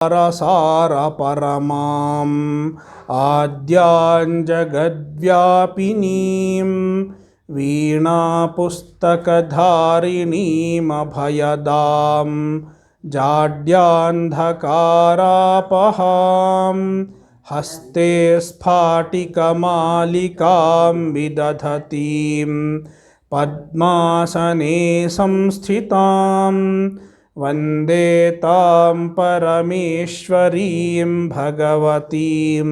रसारपरमाम् आद्यां जगद्व्यापिनीं वीणापुस्तकधारिणीमभयदां जाड्यान्धकारापहां हस्ते स्फाटिकमालिकां विदधतीं पद्मासने संस्थितां वन्दे तां परमेश्वरीं भगवतीं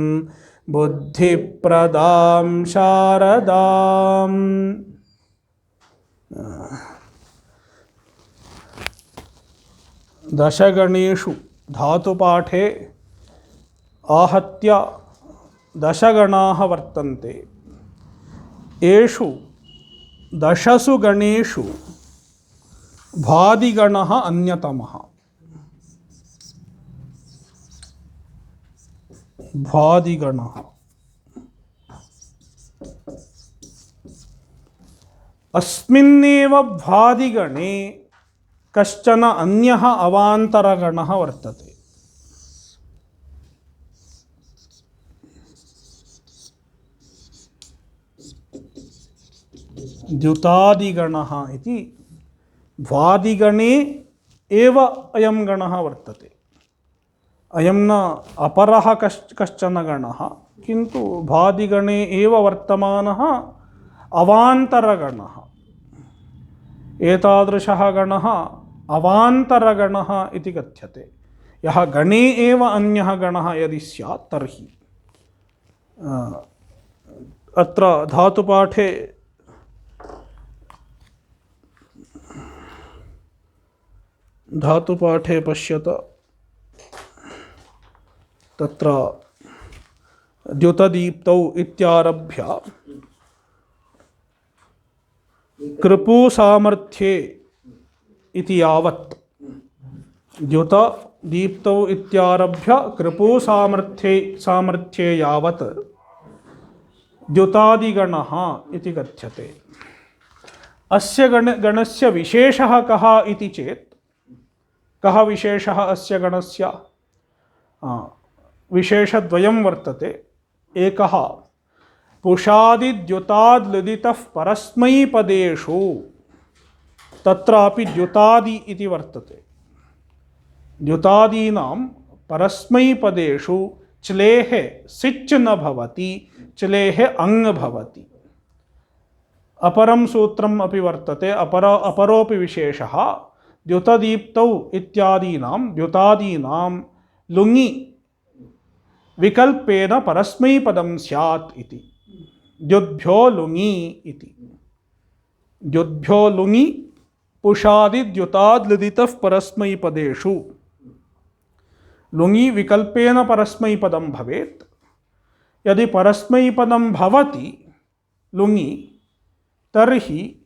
बुद्धिप्रदां शारदाम्। दशगणेषु धातुपाठे आहत्य दशगणाः वर्तन्ते। येषु दशसु गणेषु भादिगणः अन्यतमः। भादिगणः अस्मिन्नेव भादिगणे कश्चन अन्यः अवान्तरगणः वर्तते। द्युतादिगणः इति भादिगणे एव अयं गणः वर्तते। अयं न अपरः कश्चन गणः, किन्तु भादिगणे एव वर्तमानः अवान्तरगणः। एतादृशः गणः अवान्तरगणः इति कथ्यते। यः गणे एव अन्यः गणः यदि स्यात् तर्हि अत्र धातुपाठे पश्यत, तत्र द्युतदीप्तौ इत्यारभ्य कृपुसामर्थ्ये इति यावत्, द्युतदीप्तौ इत्यारभ्य कृपुसामर्थ्ये यावत् द्युतादिगणः इति कथ्यते। अस्य गणस्य विशेषः कः इति चेत्, कः विशेषः अस्य गणस्य? विशेषद्वयं वर्तते। एकः पुषादिद्युताद्लुदितः परस्मैपदेषु, तत्रापि द्युतादि इति वर्तते। द्युतादीनां परस्मैपदेषु च्लेः सिच् न भवति, च्लेः अङ् भवति। अपरं सूत्रम् अपि वर्तते, अपरोपि विशेषः द्युतदीप्तौ इत्यादीनां द्युतादीनां लुङि विकल्पेन परस्मैपदं स्यात् इति। द्युद्भ्यो लुङि इति। द्युद्भ्यो लुङि पुषादिद्युताद्लुदितः परस्मैपदेषु। लुङि विकल्पेन परस्मैपदं भवेत्। यदि परस्मैपदं भवति लुङि, तर्हि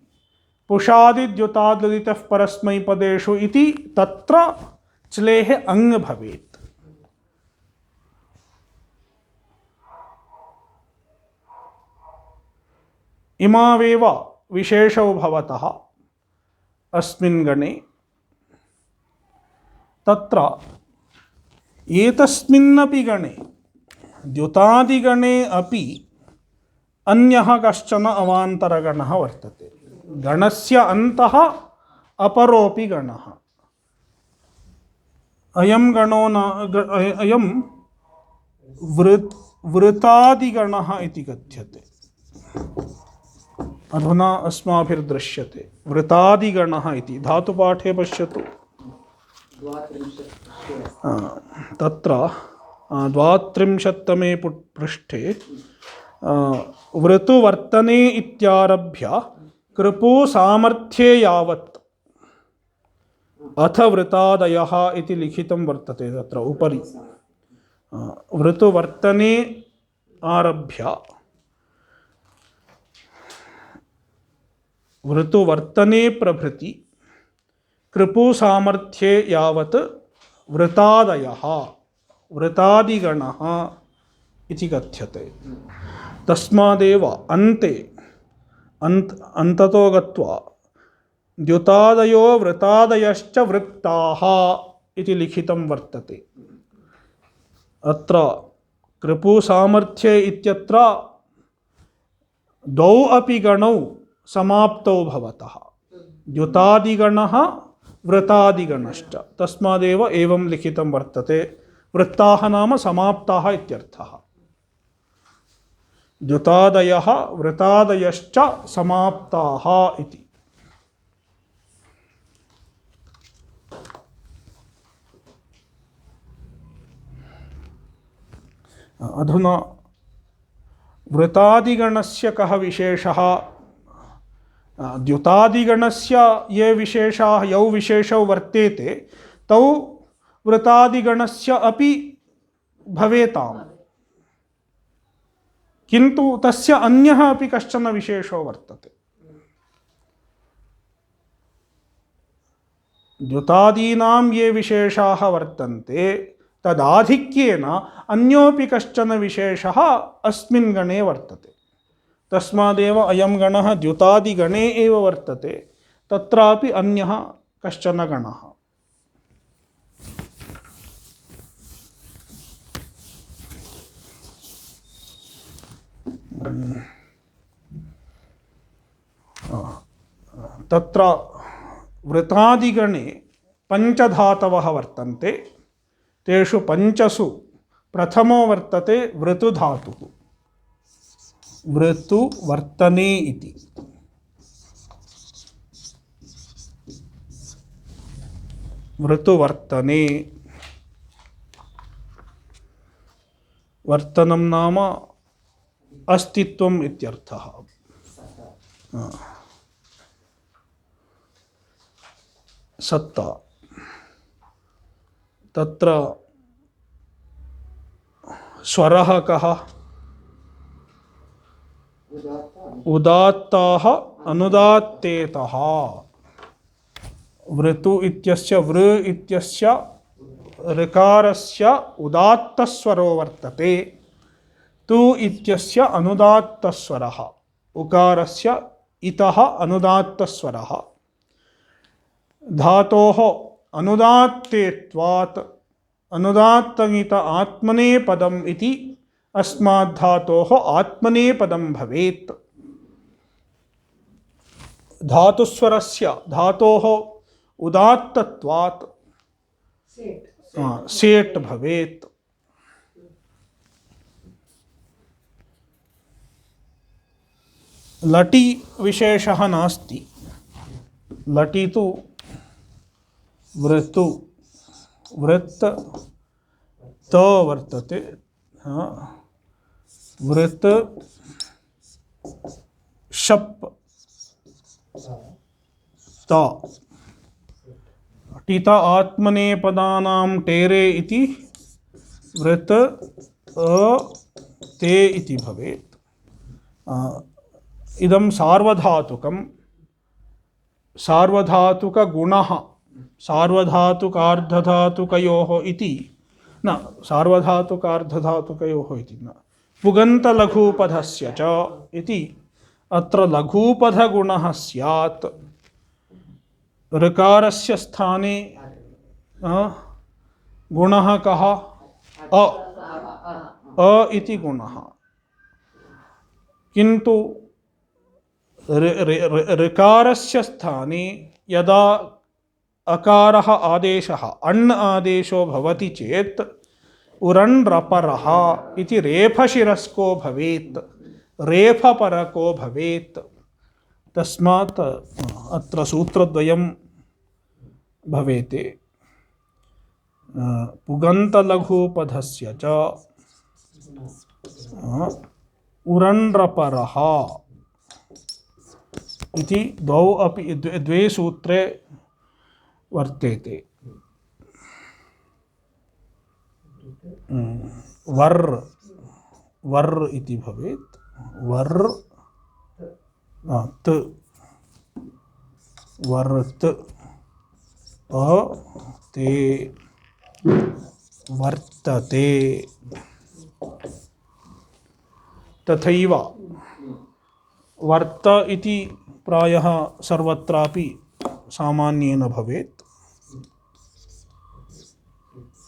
पुषादिद्युताद्लुदितः परस्मैपदेषु इति तत्र च्लेः अङ् भवेत्। इमावेव विशेषौ भवतः अस्मिन् गणे। तत्र एतस्मिन्नपि गणे, द्युतादिगणे अपि अन्यः कश्चन अवान्तरगणः वर्तते। गणस्य अन्तः अपरोपि गणः। अयं गणो अयं वृतादिगणः इति कथ्यते। अधुना अस्माभिर्दृश्यते वृतादिगणः इति। धातुपाठे पश्यतु, तत्र 32तमे पृष्ठे वृतुवर्तने इत्यारभ्य कृपुसामर्थ्ये यावत् अथ वृतादयः इति लिखितं वर्तते। तत्र उपरि वृतुवर्तने आरभ्य वृतुवर्तने प्रभृति कृपुसामर्थ्ये यावत् वृतादयः वृतादिगणः इति कथ्यते। तस्मादेव अन्ते अन्ततो गत्वा द्युतादयो वृतादयश्च वृत्ताः इति लिखितं वर्तते। अत्र कृपुसामर्थ्ये इत्यत्र द्वौ अपि गणौ समाप्तौ भवतः, द्युतादिगणः वृतादिगणश्च। तस्मादेव एवं लिखितं वर्तते। वृत्ताः नाम समाप्ताः इत्यर्थः। द्युतादयः वृतादयश्च समाप्ताः इति। अधुना वृतादिगणस्य कः विशेषः? द्युतादिगणस्य ये विशेषाः, यौ विशेषौ वर्तेते तौ वृतादिगणस्य अपि भवेताम्, किन्तु तस्य अन्यः अपि कश्चन विशेषो वर्तते। द्युतादीनां ये विशेषाः वर्तन्ते तदाधिक्येन अन्योपि कश्चन विशेषः अस्मिन् गणे वर्तते। तस्मादेव अयं गणः द्युतादिगणे एव वर्तते, तत्रापि अन्यः कश्चन गणः। तत्र वृतादिगणे पञ्चधातवः वर्तन्ते। तेषु पञ्चसु प्रथमो वर्तते वृतुधातुः, वृतुवर्तने इति। वृतुवर्तने, वर्तनं नाम अस्तित्वम् इत्यर्थः। सत्ता। तत्र स्वरः कः? उदात्ताः अनुदात्तेतः। वृतु इत्यस्य वृ इत्यस्य ऋकारस्य उदात्तस्वरो वर्तते, तु इत्यस्य अनुदात्तस्वरः, उकारस्य इतः अनुदात्तस्वरः। धातोः अनुदात्तेत्वात् अनुदात्तमित आत्मनेपदम् इति अस्मात् धातोः आत्मनेपदं भवेत्। धातुस्वरस्य धातोः उदात्तत्वात् सेट् भवेत्। लटि विशेषः नास्ति। लटि तु वृतु वृत्त त वर्तते। वृत्त शप् त। टित आत्मनेपदानां टेरे इति वृत्त ते इति भवेत्। इदं सार्वधातुकं। सार्वधातुकगुणः सार्वधातुकार्धधातुकयोः इति न, सार्वधातुकार्धधातुकयोः इति न, पुगन्तलघूपधस्य च इति। अत्र लघूपधगुणः स्यात्। ऋकारस्य स्थाने गुणः कः? अ इति गुणः। किन्तु ऋकारस्य स्थाने यदा अकारः आदेशः अण् आदेशो भवति चेत् उरण् रपरः इति रेफशिरस्को भवेत्, रेफपरको भवेत्। तस्मात् अत्र सूत्रद्वयं भवेत्। पुगन्तलघूपधस्य च उरण्रपरः इति द्वौ अपि द्वे सूत्रे वर्तेते। वर् वर् इति भवेत्। वर् त वर्त अ ते वर्तते। तथैव वर्त इति प्रायः सर्वत्रापि सामान्येन भवेत्।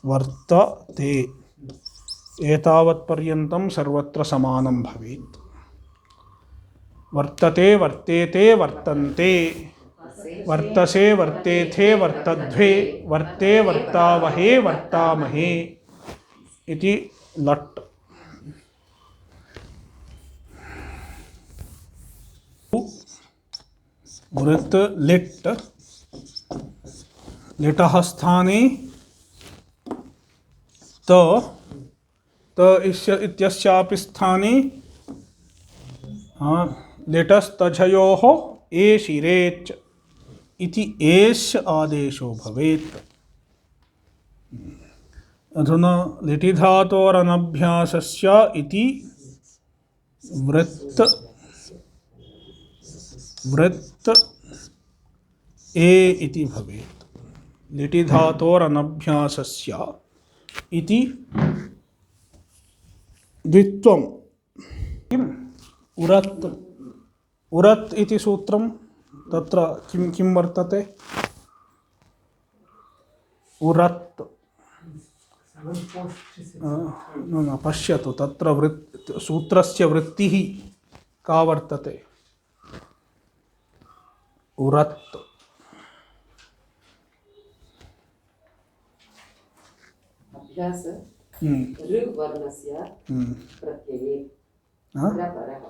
वर्तते एतावत्पर्यन्तं सर्वत्र समानं भवेत्। वर्तते वर्तेते वर्तन्ते वर्तसे वर्तेथे वर्तध्वे वर्ते वर्तावहे वर्तामहे इति लट्। वृत्त लिट् लिटः स्थाने त इत्यस्यापि स्थाने लिटस्तझयोः एशिरेच् इति एष् आदेशो भवेत्। अधुना लिटिधातोरनभ्यासस्य इति वृत्त ए इति भवेत्। लिटिधातोरनभ्यासस्य इति द्वित्वं किम् उरत् उरत् इति सूत्रं तत्र किं किं वर्तते? उरत् न पश्यतु तत्र सूत्रस्य वृत्तिः का वर्तते? उरत् अभ्यास ऋ वर्णस्य प्रत्यये रपरः।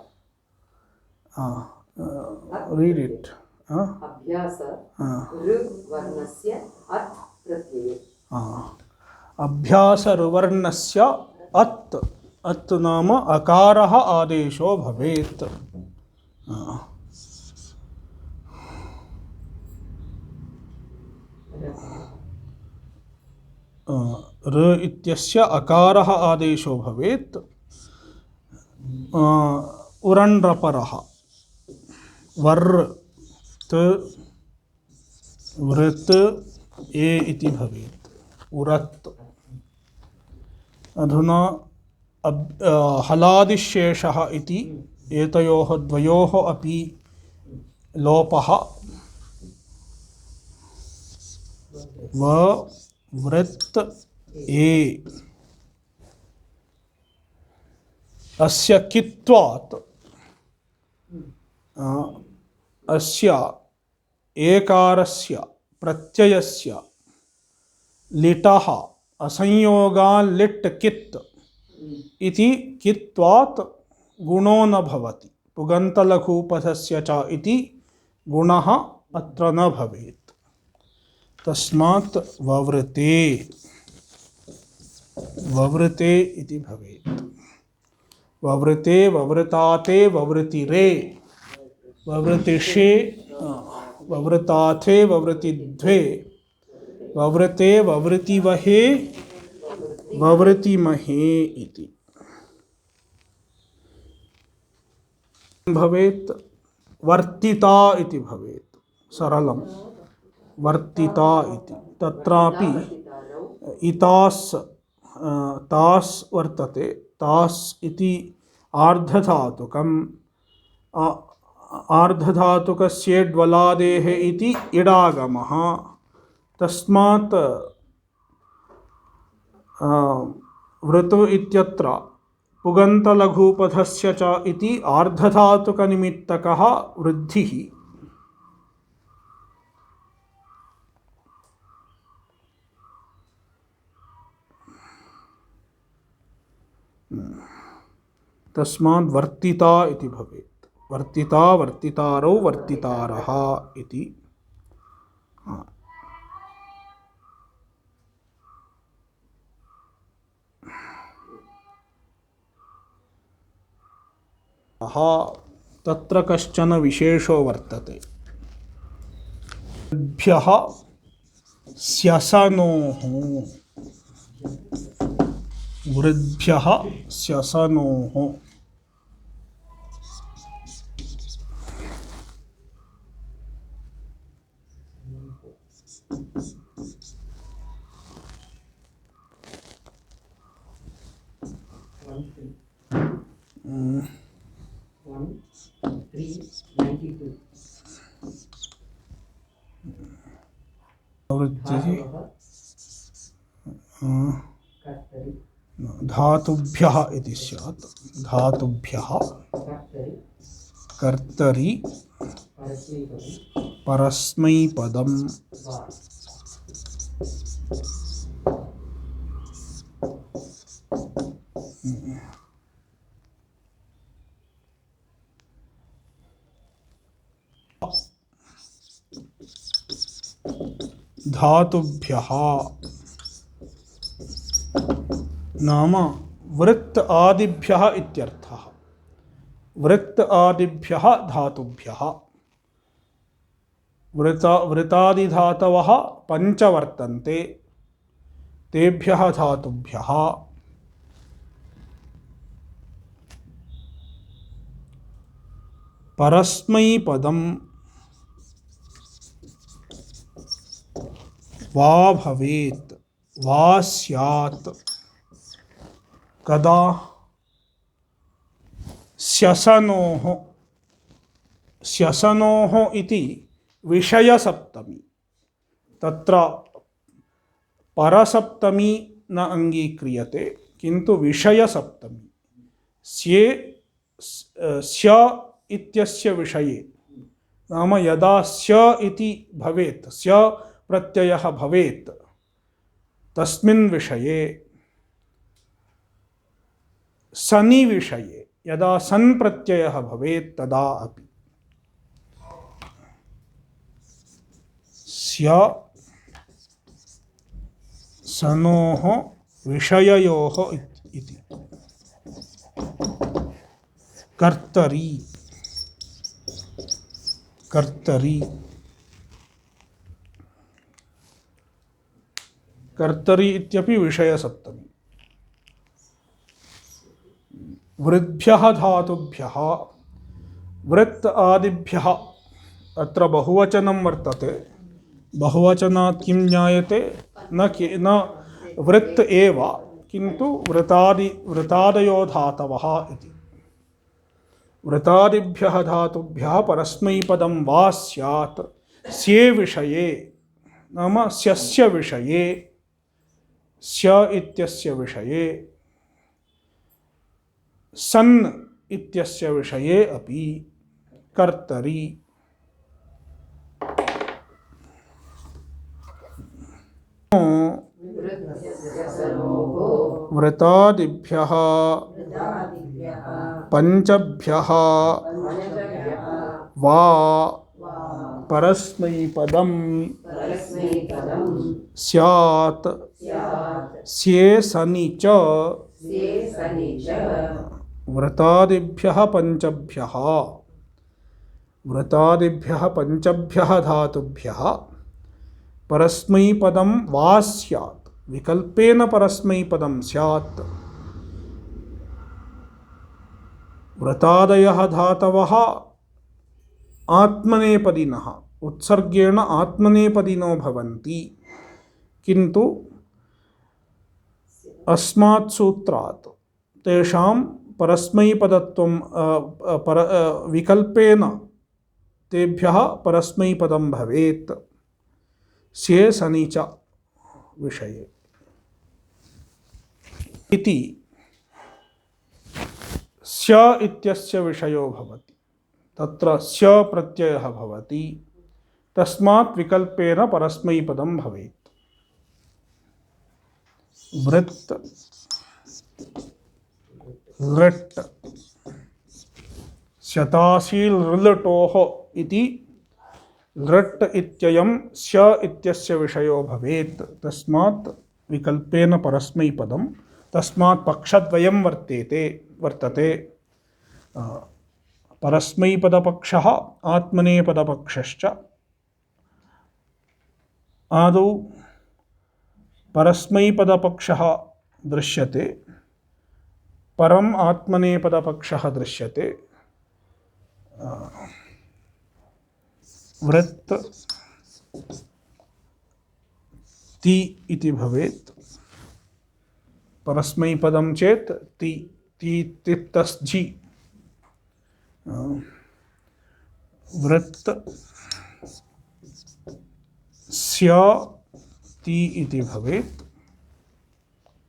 read it. अभ्यास ऋ वर्णस्य अत् प्रत्यये। अभ्यास ऋवर्णस्य अत् अत् नाम अकारः आदेशो भवेत्। ऋ इत्यस्य अकारः आदेशो भवेत्। उरण्रपरः वर् त वृत् ए इति भवेत् उरत्। अधुना हलादिशेषः इति एतयोः द्वयोः अपि लोपः व वृत्त ए अस्य कित्वात् अस्य एकारस्य प्रत्ययस्य लिटः असंयोगान् लिट् कित् इति कित्वात् गुणो न भवति। पुगन्तलघूपधस्य च इति गुणः अत्र न भवेत्। तस्मात् ववृते ववृते इति भवेत्। ववृते ववृताते ववृतिरे ववृतिषे ववृताथे ववृतिध्वे ववृते ववृतिवहे ववृतिमहे इति भवेत्। वर्तिता इति भवेत् सरलं वर्तिता इति। तत्रापि इतास् तास् वर्तते। तास् इति आर्धधातुकम् आर्धधातुकस्येड्वलादेः इति इडागमः। तस्मात् वृतु इत्यत्र पुगन्तलघूपधस्य च इति आर्धधातुकनिमित्तकः वृद्धिः। तस्मात् वर्तिता इति भवेत्। वर्तिता वर्तितारौ वर्तितारः इति। तत्र कश्चन विशेषो वर्तते। भ्यः स्यसनोः वृद्भ्यः स्यसनोः वृद्धिः धातुभ्यः इति स्यात्। धातुभ्यः कर्तरि परस्मैपदं धातुभ्यः नाम वृत्त आदिभ्यः इत्यर्थः। वृत्त आदिभ्यः धातुभ्यः। वृतादिधातवः पञ्च वर्तन्ते, तेभ्यः धातुभ्यः परस्मैपदं वा भवेत् वा स्यात् कदा स्यसनोः। स्यसनोः इति विषयसप्तमी। तत्र परसप्तमी न अङ्गीक्रियते, किन्तु विषयसप्तमी। स्य इत्यस्य विषये, नाम यदा स्य इति भवेत्, स्य प्रत्ययः भवेत्, तस्मिन् विषये, सनि विषये यदा सन् प्रत्ययः भवेत् तदा अपि। स्य सनोः विषययोः इति। कर्तरि कर्तरि कर्तरि इत्यपि विषयसप्तमी। वृद्भ्यः धातुभ्यः वृत्त आदिभ्यः, अत्र बहुवचनं वर्तते। बहुवचनात् किं ज्ञायते? न वृत्त एव, किन्तु वृतादयो धातवः इति। वृतादिभ्यः धातुभ्यः परस्मैपदं वा स्यात् स्ये विषये, नाम स्यस्य विषये, स्य इत्यस्य विषये, सन् इत्यस्य विषये अपि। कर्तरि वृतादिभ्यः पञ्चभ्यः वा परस्मैपदं स्यात् स्ये सनि च। वृतादिभ्यः पञ्चभ्यः धातुभ्यः परस्मैपदं वा स्यात्, विकल्पेन परस्मैपदं स्यात्। वृतादयः धातवः आत्मनेपदिनः, उत्सर्गेण आत्मनेपदिनो भवन्ति, किन्तु अस्मात् सूत्रात् तेषां परस्मैपदत्वं विकल्पेन तेभ्यः परस्मैपदं भवेत् स्ये सनि च विषये इति। स्य इत्यस्य विषयो भवति, तत्र स्य प्रत्ययः भवति, तस्मात् विकल्पेन परस्मैपदं भवेत्। वृत्त लृट् स्यतासील् लृटोः इति लृट् इत्ययं स्य इत्यस्य विषयो भवेत्, तस्मात् विकल्पेन परस्मैपदं। तस्मात् पक्षद्वयं वर्तते। परस्मैपदपक्षः आत्मनेपदपक्षश्च। आदौ परस्मैपदपक्षः दृश्यते, परम् आत्मनेपदपक्षः दृश्यते। वृत्त ति इति भवेत्। परस्मैपदं चेत् ति तित्तस्झि। वृत्त स्य ति इति भवेत्।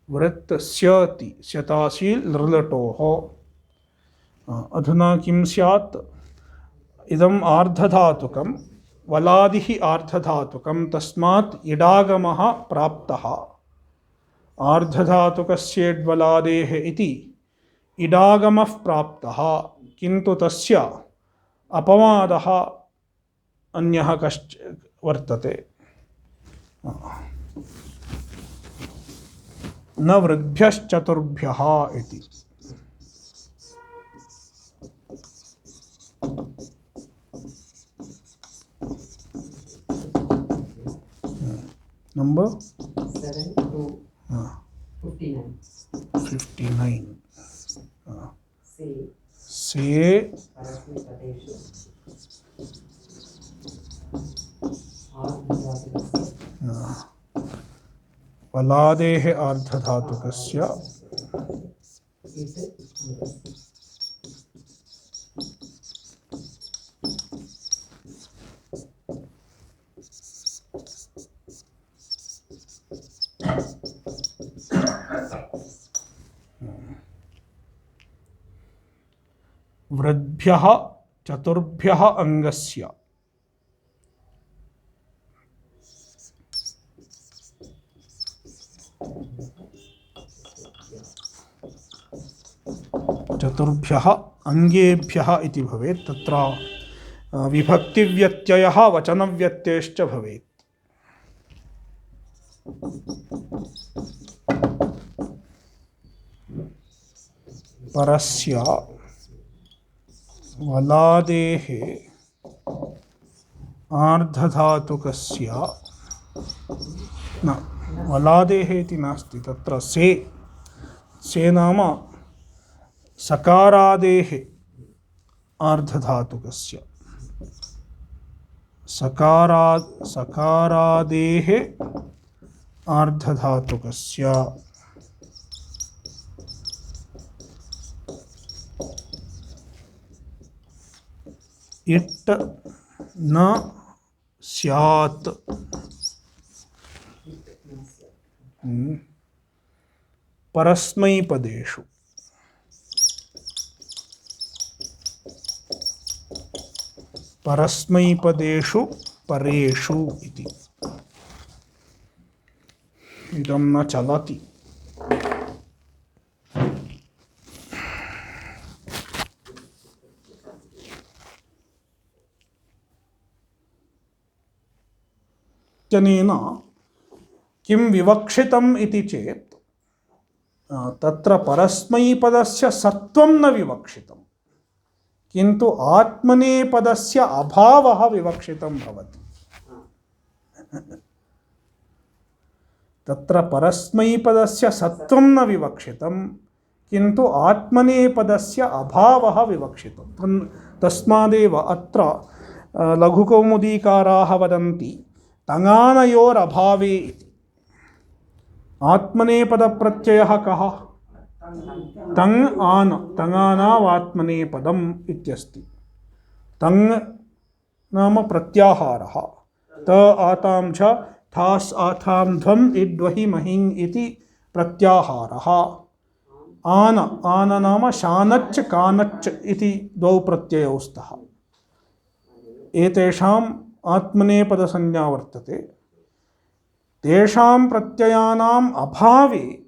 वृत्त स्यति स्यताशील लृलटोः। अधुना किं स्यात्? इदम् आर्धधातुकं, वलादिः आर्धधातुकं, तस्मात् इडागमः प्राप्तः। आर्धधातुकस्येड्वलादेः इति इडागमः प्राप्तः, किन्तु तस्य अपवादः अन्यः कश्च वर्तते। न वृद्भ्यश्चतुर्भ्यः इति। Number 7 to 59. 59। से परस्मैपदेषु आर्धधातुकस्य वलादेः आर्धधातुकस्य इत् वृद्भ्यः चतुर्भ्यः अंगस्य चतुर्भ्यः अंगेभ्यः इति भवेत्। तत्र विभक्तिव्यत्ययः वचनव्यत्ययश्च भवेत्। परस्य वलादेः आर्धधातुकस्य न, वलादेः इति नास्ति, तत्र से नाम सकारादेः आर्धधातुकस्य, सकारादेः आर्धधातुकस्य इट् न स्यात्। परस्मैपदेषु परस्मैपदेषु परेषु इति। इदं न चलति। जनेन किं विवक्षितम् इति चेत् तत्र परस्मैपदस्य सत्वं न विवक्षितं, किन्तु आत्मनेपदस्य अभावः विवक्षितं भवति। तत्र परस्मैपदस्य सत्वं न विवक्षितं, किन्तु आत्मनेपदस्य अभावः विवक्षितं। तस्मादेव अत्र लघुकौमुदीकाराः वदन्ति तङानयोरभावे इति। आत्मनेपदप्रत्ययः कः? तङ् आन, तङानावात्मनेपदम् इत्यस्ति। तङ् नाम प्रत्याहारः, त आतां च थास् आथां ध्वम् इड्वहि महिङ् इति प्रत्याहारः। आन, आन नाम शानच्च कानच्च इति द्वौ प्रत्ययौ स्तः। एतेषाम् आत्मनेपदसंज्ञा वर्तते। तेषां प्रत्ययानाम् अभावे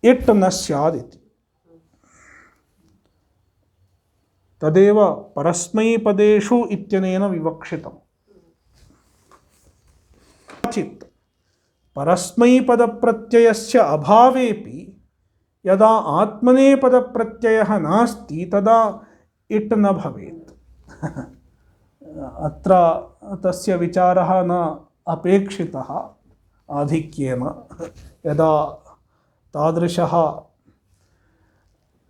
इट् न स्यादिति। तदेव परस्मैपदेषु इत्यनेन विवक्षितम्। कदाचित् परस्मैपदप्रत्ययस्य अभावेपि यदा आत्मनेपदप्रत्ययः नास्ति तदा इट् न भवेत्। अत्र तस्य विचारः न अपेक्षितः आधिक्येन। यदा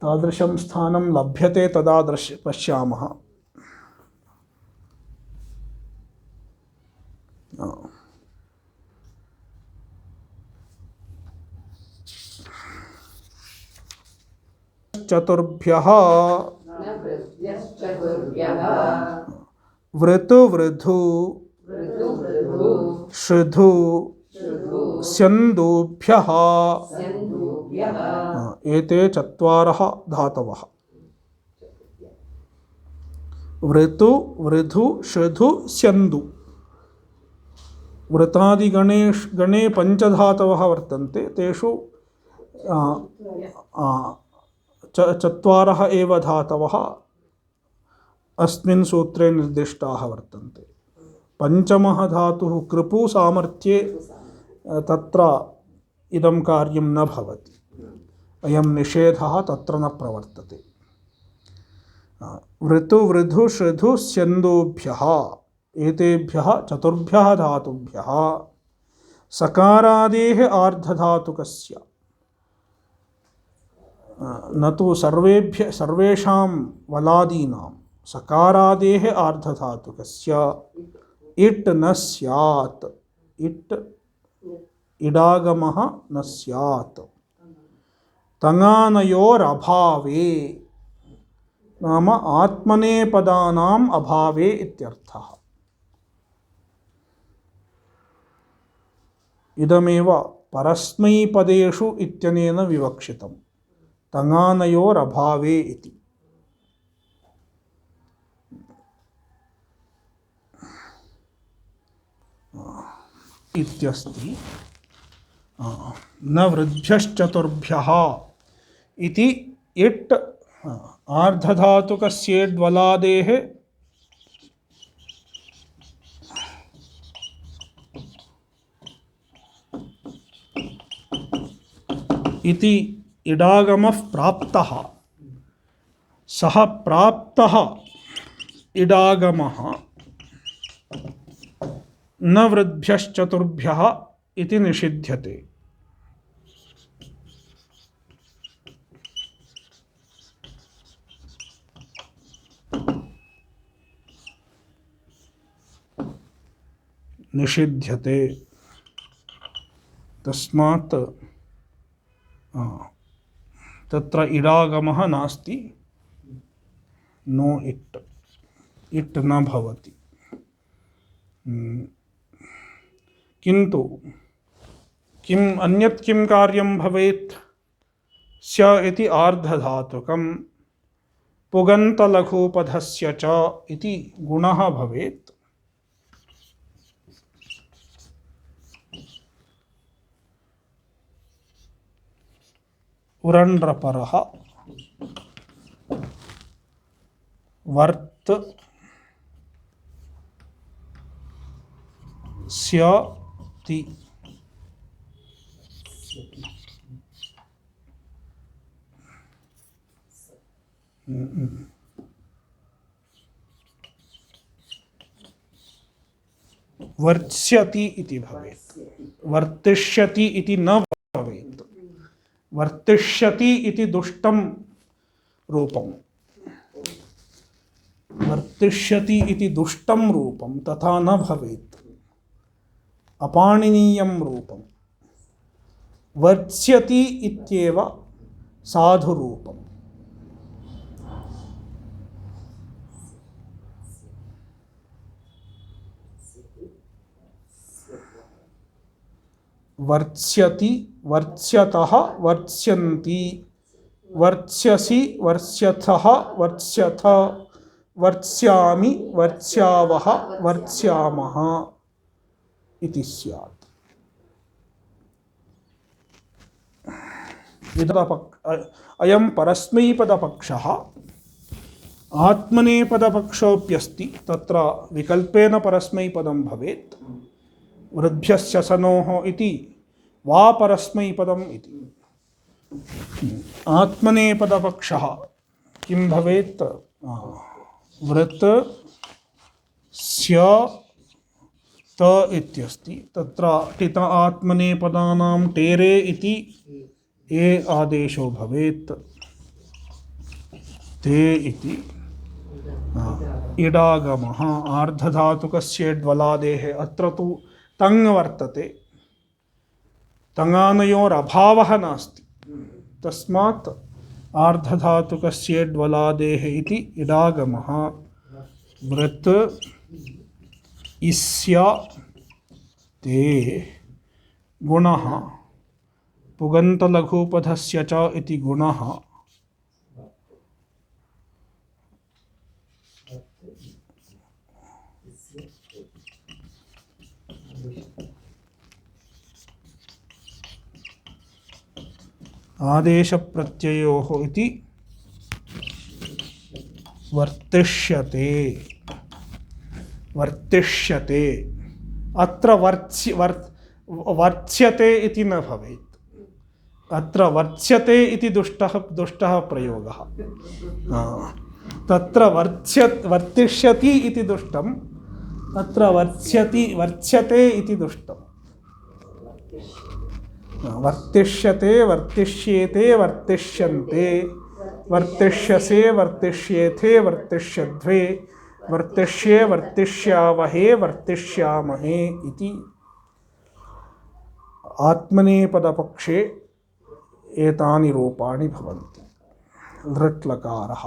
तादृशं स्थानं लभ्यते तदा पश्यामः। चतुर्भ्यः वृतु वृधु श्रुधु स्यन्दुभ्यः स्यन्दुभ्यः एते चत्वारः धातवः वृतु वृधु श्रुधु स्यन्दु वृतादिगणे पञ्चधातवः वर्तन्ते तेषु चत्वारः एव धातवः अस्मिन् सूत्रे निर्दिष्टाः वर्तन्ते पञ्चमः धातुः कृपु सामर्थ्ये तत्र इदं कार्यं न भवति अयं निषेधः तत्र न प्रवर्तते वृतु वृधु श्रुधु स्यन्दुभ्यः एतेभ्यः चतुर्भ्यः धातुभ्यः सकारादेः आर्धधातुकस्य न तु सर्वेषां वलादीनां सकारादेः आर्धधातुकस्य इट् न स्यात् इट् इडागमः न स्यात् तङानयोरभावे नाम आत्मनेपदानाम् अभावे इत्यर्थः इदमेव परस्मैपदेषु इत्यनेन विवक्षितम् तङानयोरभावे इति इत्यस्ति न वृद्भ्यश्चतुर्भ्यः इति इट् आर्धधातुकस्येड्वलादेः इति इडागमः प्राप्तः सः प्राप्तः इडागमः न वृद्भ्यश्चतुर्भ्यः इति निषिध्यते तस्मात् तत्र इडागमः नास्ति नो इट् न भवति किन्तु किम् अन्यत् किं कार्यं भवेत् स्य इति आर्धधातुकं पुगन्तलघूपधस्य च इति गुणः भवेत् उरण्ड्रपरः वर्त स्यति वर्त्स्यति इति भवेत् वर्तिष्यति इति न भवेत् वर्तिष्यति इति दुष्टं रूपं वर्तिष्यति इति दुष्टं रूपं तथा न भवेत् अपाणिनीयं रूपं वर्त्स्यति इत्येव साधुरूपम् वर्त्स्यति वर्त्स्यतः वर्त्स्यन्ति वर्त्स्यसि वर्त्स्यथः वर्त्स्यथ वर्त्स्यामि वर्त्स्यावः वर्त्स्यामः इति स्यात् अयं परस्मैपदपक्षः आत्मनेपदपक्षोऽप्यस्ति तत्र विकल्पेन परस्मैपदं भवेत् वृद्भ्यस्य सनोः इति वा परस्मैपदम् इति आत्मनेपदपक्षः किं भवेत् वृत् स्य त इत्यस्ति तत्र टित आत्मनेपदानां टेरे इति ए आदेशो भवेत् ते इति इडागमः आर्धधातुकस्येड्वलादेः अत्र तु तङ् वर्तते तङानयोरभावः नास्ति तस्मात् आर्धधातुकस्येड्वलादेः इति इडागमः वृत् इस्य ते गुणः पुगन्तलघुपधस्य च इति गुणः आदेशप्रत्ययोः इति वर्तिष्यते वर्तिष्यते अत्र वर्त्स्यते इति न भवेत् अत्र वर्त्स्यते इति दुष्टः प्रयोगः तत्र वर्तिष्यति इति दुष्टम् अत्र वर्त्स्यते इति दुष्टम् वर्तिष्यते वर्तिष्येते वर्तिष्यन्ते वर्तिष्यसे वर्तिष्येथे वर्तिष्यध्वे वर्तिष्ये वर्तिष्यावहे वर्तिष्यामहे इति आत्मनेपदपक्षे एतानि रूपाणि भवन्ति। लृट् लकारः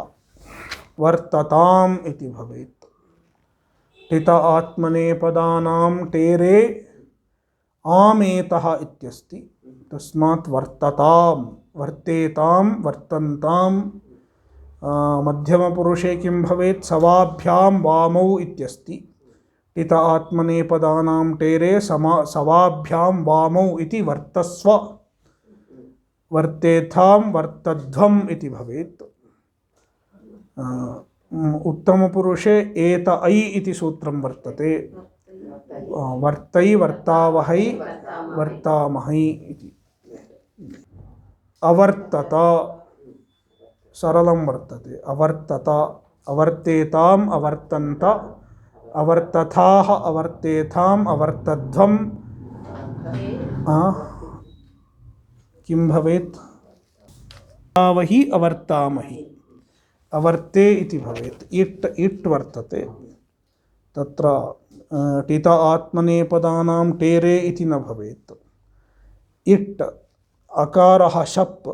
वर्तताम् इति भवेत्। टित आत्मनेपदानां टेरे आमेतः इत्यस्ति तस्मात् वर्ततां वर्तेतां वर्तन्तां मध्यमपुरुषे किं भवेत् सवाभ्यां वामौ इत्यस्ति टित आत्मनेपदानां टेरे सवाभ्यां वामौ इति वर्तस्व वर्तेथां वर्तध्वम् इति भवेत्। उत्तमपुरुषे एत ऐ इति सूत्रं वर्तते वर्तै वर्तावहै वर्तामहै इति। अवर्तत सरलं वर्तते अवर्तत अवर्तेताम् अवर्तन्त अवर्तथाः अवर्तेथाम् अवर्तध्वम् किं भवेत् अवर्तावहि अवर्तामहि अवर्ते इति भवेत्। इट् वर्तते तत्र टित आत्मनेपदानां टेरे इति न भवेत्। इट् अकारः शप्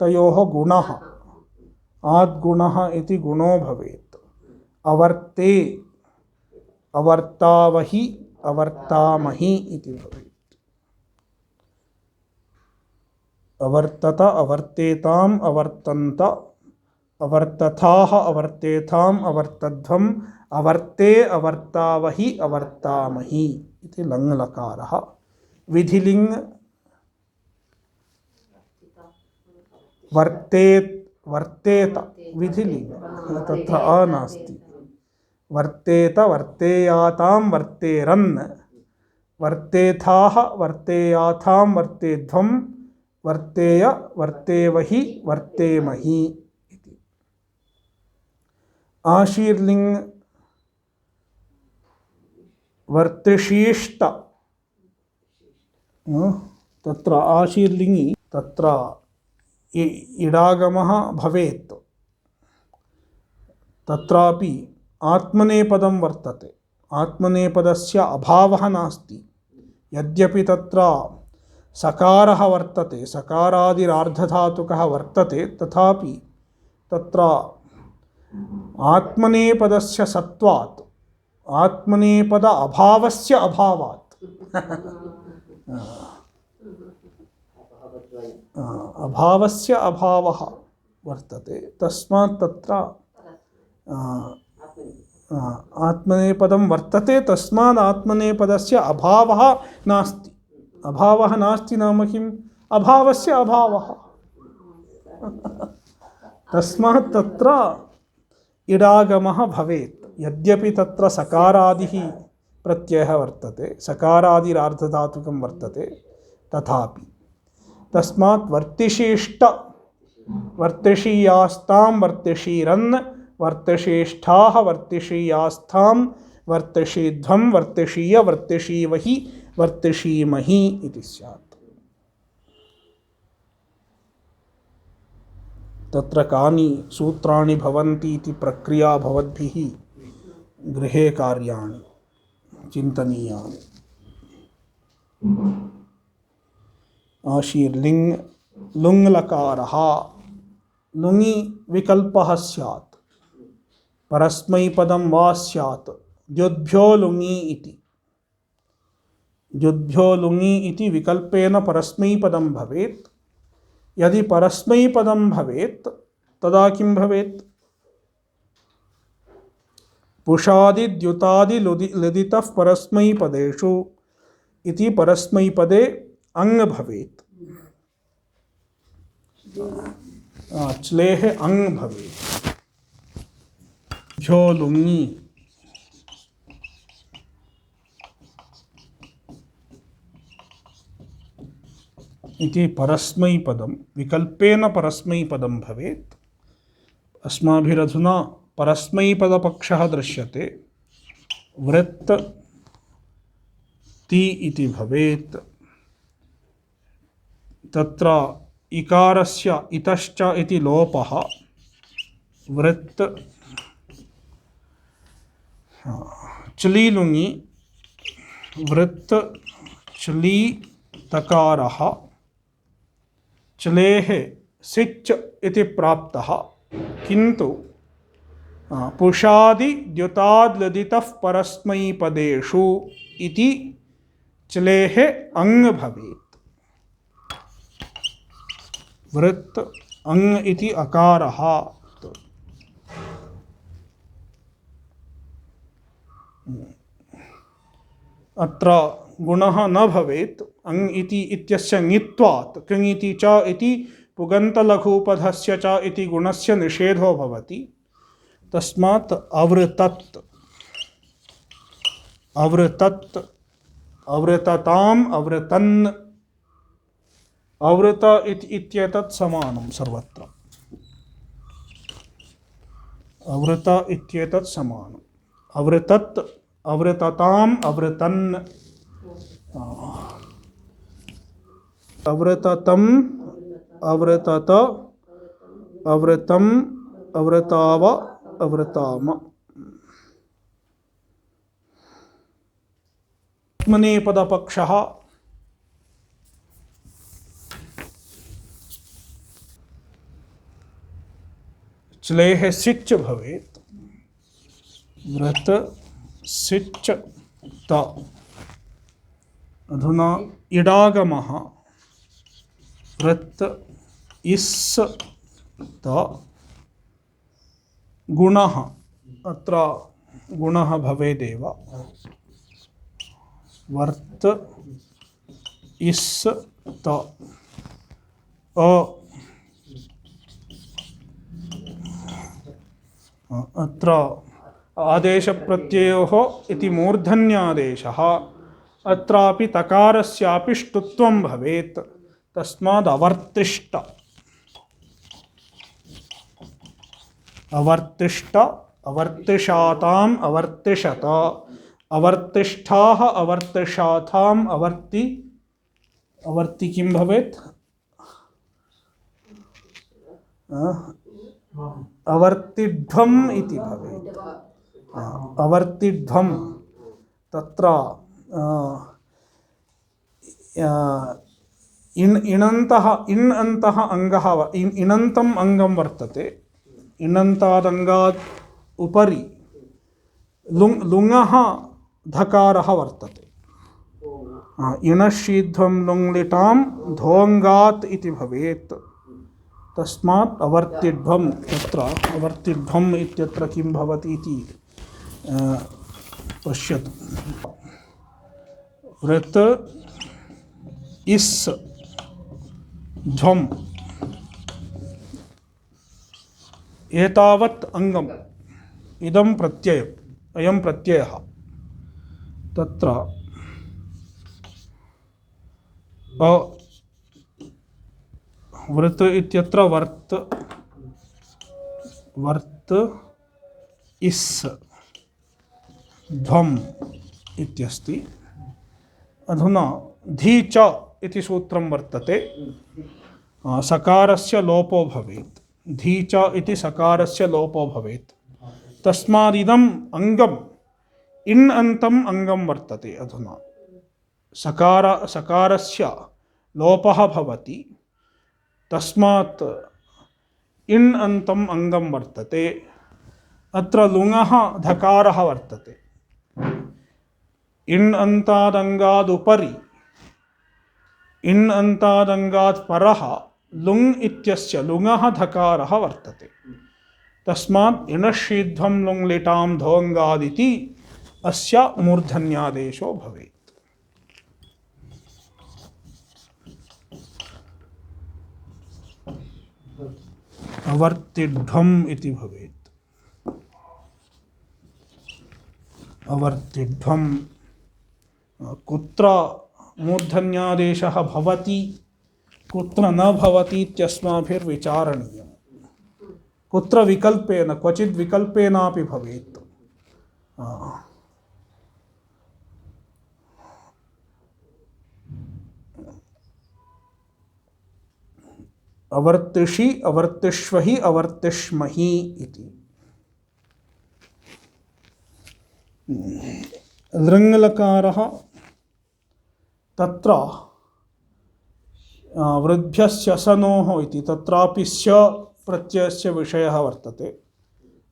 तयोः गुणः आद्गुणः इति गुणो भवेत्। अवर्ते अवर्तावहि अवर्तामहि इति भवेत्। अवर्तत अवर्तेताम् अवर्तन्त अवर्तथाः अवर्तेथाम् अवर्तध्वम् अवर्ते अवर्तावहि अवर्तामहि इति लङ् लकारः। विधिलिङ् वर्तेत विधिलिङ् तत्र अ नास्ति। वर्तेत वर्तेयातां वर्तेरन् वर्तेथाः वर्तेयाथां वर्तेध्वं वर्तेय वर्तेवहि वर्तेमहि इति। आशीर्लिङ् वर्तिशीष्ट तत्र आशीर्लिङ्गि तत्र इडागमः भवेत् तत्रापि आत्मनेपदं वर्तते आत्मनेपदस्य अभावः नास्ति। यद्यपि तत्र सकारः वर्तते सकारादिरार्धधातुकः वर्तते तथापि तत्र आत्मनेपदस्य सत्वात् आत्मनेपद अभावस्य अभावात् अभावस्य अभावः वर्तते तस्मात् तत्र आत्मनेपदं वर्तते तस्मात् आत्मनेपदस्य अभावः नास्ति। अभावः नास्ति नाम किम् अभावस्य अभावः तस्मात् तत्र इडागमः भवेत्। यद्यपि तत्र सकारादिः प्रत्ययः वर्तते सकारादिरार्धधातुकं वर्तते तथापि तस्मात् वर्तिशीष्ट वर्तिशीयास्तां वर्तिशीरन् वर्तिशीष्ठाः वर्तिशीयास्थां वर्तिशीध्वं वर्तिशीय वर्तिशीवहि वर्तिशीमहि इति स्यात्। तत्र कानि सूत्राणि भवन्ति इति प्रक्रिया भवद्भिः गृहे कार्याणि चिन्तनीयानि। आशीर्लिङ् लुङ् लकारः लुङि विकल्पः स्यात् परस्मैपदं वा स्यात् द्युद्भ्यो लुङि इति। युद्ध्यो लुङि इति विकल्पेन परस्मैपदं भवेत्। यदि परस्मैपदं भवेत् तदा किं भवेत्? पुषादि द्युतादि लुदितः परस्मैपदेषु इति परस्मैपदे अंग भवेत्। च्लेः अंग भवेत्। झो लुङि इति परस्मैपदं विकल्पेन परस्मैपदं भवेत्। अस्माभिरधुना परस्मैपदपक्षः दृश्यते। वृत्त ति इति भवेत्। तत्र इकारस्य इतश्च इति लोपः। वृत्त च्ली लुङि वृत्त च्ली तकारः च्लेः सिच् इति प्राप्तः, किन्तु पुषादि द्युताद्लदितः परस्मैपदेषु इति च्लेः अंग भवेत्। वृत्त अंग इति अकारः। अत्र गुणः न भवेत्। अंग इति इत्यस्य ङित्वात् कृङिति च इति पुगन्तलघूपधस्य च इति गुणस्य निषेधो भवति। तस्मात् अवृतत् अवृतत् अवृतताम् अवृतन् अवृत इत्येतत् समानं सर्वत्र। अवृत इत्येतत् समानम्। अवृतत् अवृतताम् अवृतन् अवृततम् अवृतत अवृतम् अवृताव अवृताम। आत्मनेपदपक्षः च्लेः सिच् भवेत्। वृत सिच् त। अधुना इडागमः वृत्त इस् त गुणः। अत्र गुणः भवेदेव। वर्त इस् त अत्र आदेशप्रत्ययोः इति मूर्धन्यादेशः। अत्रापि तकारस्यापि ष्टुत्वं भवेत्। तस्माद् अवर्तिष्ठ अवर्तिष्ठ अवर्तिषाताम् अवर्तिषत अवर्तिष्ठाः अवर्तिषाथाम् अवर्ति अवर्ति किं भवेत्? अवर्तिध्वम् इति भवेत्। अवर्तिध्वम्। तत्र इन् अन्तः अङ्गः इणन्तम् अङ्गं वर्तते। इणन्तादङ्गात् उपरि लुङः धकारः वर्तते। इणशीध्वं लुङ्लिटां धोङ्गात् इति भवेत्। तस्मात् अवर्तिध्वम्। तत्र अवर्तिध्वम् इत्यत्र किं भवति इति पश्यतु। वृत इस् ध्वम् एतावत् अङ्गम् इदं प्रत्ययम् अयं प्रत्ययः। तत्र वृत इत्यत्र वर्त इस् ध्वम् इत्यस्ति। अधुना धी च इति सूत्रं वर्तते। सकारस्य लोपो भवेत्। धी च इति सकारस्य लोपो भवेत्। तस्मादिदम् अङ्गम् इन् अन्तम् अङ्गं वर्तते। अधुना सकारस्य लोपः भवति। तस्मात् इन् अन्तम् अङ्गं वर्तते। अत्र लुङः धकारः वर्तते। इण् अन्तादङ्गादुपरि इण् अन्तादङ्गात् परः लुङ् इत्यस्य लुङः धकारः वर्तते। तस्मात् इणशीध्वं लुङ् लिटां धोऽङ्गादिति अस्य मूर्धन्यादेशो भवेत्। अवर्तिध्वम् इति भवेत्। अवर्तिध्वं कुत्र मूर्धन्यादेशः भवति कुत्र न भवति इत्यस्माभिर्विचारणीयम्। कुत्र विकल्पेन क्वचित् विकल्पेनापि भवेत्। अवर्तिषि अवर्तिष्वहि अवर्तिष्महि इति। लृङ्लकारः तत्र वृद्भ्यस्य सनोः इति तत्रापि स्य प्रत्ययस्य विषयः वर्तते।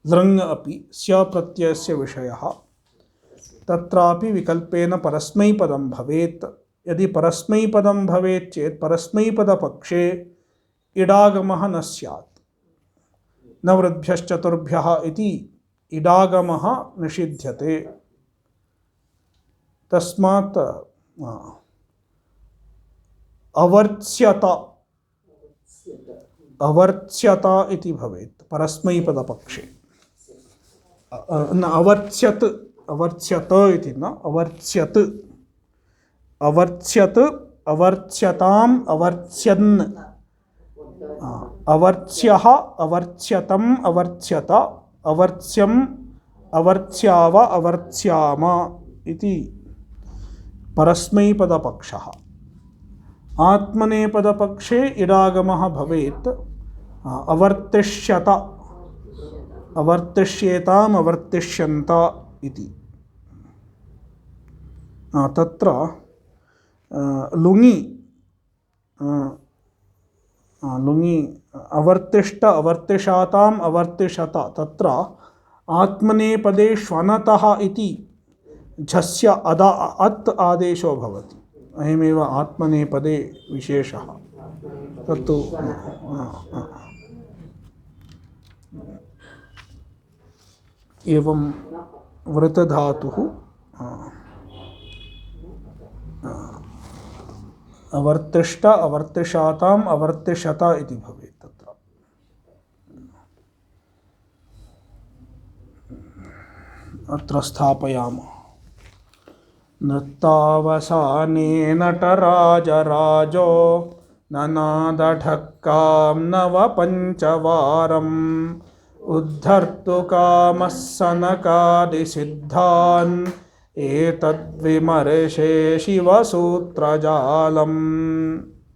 लृङ् अपि स्य प्रत्ययस्य विषयः। तत्रापि विकल्पेन परस्मैपदं भवेत्। यदि परस्मैपदं भवेत् चेत् परस्मैपदपक्षे इडागमः न स्यात्। न वृद्भ्यश्चतुर्भ्यः इति इडागमः निषिध्यते। तस्मात् अवर्त्स्यत इति भवेत् परस्मैपदपक्षे। न अवर्त्स्यत् इति न अवर्त्स्यत्। अवर्त्स्यत् अवर्त्स्यताम् अवर्त्स्यन् अवर्त्स्यः अवर्त्स्यतम् अवर्त्स्यत अवर्त्स्यम् अवर्त्स्याव अवर्त्स्याम इति परस्मैपदपक्षः। आत्मनेपदपक्षे इडागमः भवेत्। अवर्तिष्यत अवर्तिष्येताम् अवर्तिष्यन्त इति। तत्र लुङि अवर्तिष्ट अवर्तिषाताम् अवर्तिषत तत्र आत्मनेपदे श्वनतः इति झस्य अत् आदेशो भवति। अयमेव आत्मनेपदे विशेषः। तत्तु एवं वृतधातुः अवर्तिष्ट अवर्तिषाताम् अवर्तिषत इति भवेत्। तत्र अत्र स्थापयामः। नृत्तावसाने नटराजराजो ननादढक्कां नवपञ्चवारम् उद्धर्तुकामः सनकादिसिद्धान् एतद्विमर्शे शिवसूत्रजालम्।